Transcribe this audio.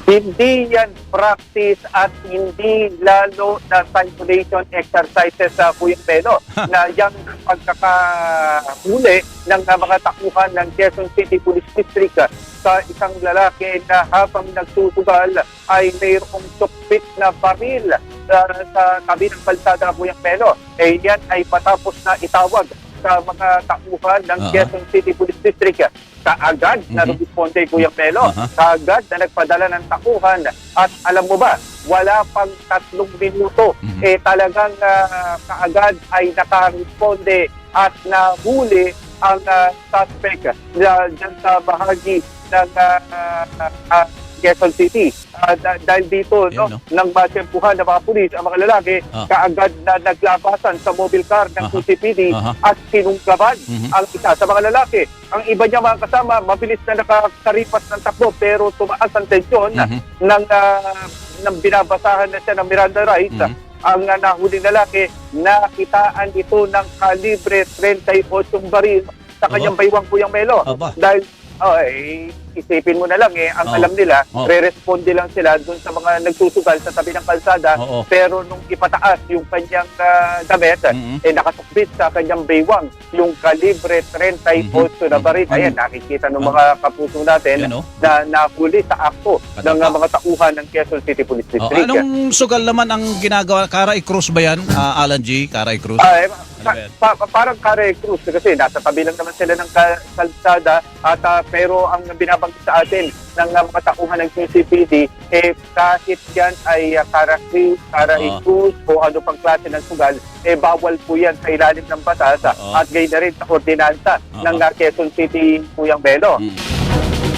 Hindi yan practice at hindi lalo na simulation exercises sa Puyang Belo na yung pagkakahuli ng mga takuhan ng Quezon City Police District sa isang lalaki na habang nagsusugal ay mayroong sukpit na baril sa tabi ng kalsada Puyang Belo. Yan ay patapos na itawag sa mga takuhan ng Quezon City Police District. Kaagad na responde Kuya Melo, kaagad na nagpadala ng takuhan. At alam mo ba, wala pang 3 minuto, talagang kaagad ay nakaresponde at nahuli ang suspect dyan sa bahagi ng Quezon City. Dahil dito, nang matempuhan ng mga pulis, ang mga lalaki, kaagad na naglabasan sa mobile car ng QCPD at sinunggaban ang isa sa mga lalaki. Ang iba niya mga kasama, mabilis na nakakaripas ng takbo pero tumaas ang tensyon ng binabasahan na siya ng Miranda rights. Ang nahuling lalaki, nakitaan ito ng kalibre 38 baril sa kanyang baywang Puyang Melo. Dahil isipin mo na lang ang alam nila, re-responde lang sila dun sa mga nagsusugal sa tabi ng kalsada, pero nung ipataas yung kanyang damit, nakasukbit sa kanyang baywang yung kalibre 38 na baril. Ayan, nakikita ng mga kapuso natin na nahuli sa akto ng mga tauhan ng Quezon City Police District. Anong sugal naman ang ginagawa? Karay Cruz ba yan, Alan G? Karay Cruz? Parang Karay Cruz kasi nasa tabi lang naman sila ng kalsada at pero ang binabanggit sa atin ng mga tauhan ng QCPD kahit yan ay Karay Cruz o ano pang klase ng sugal, bawal po yan sa ilalim ng batas at gayon na rin sa ordinansa ng Quezon City Puyang Belo.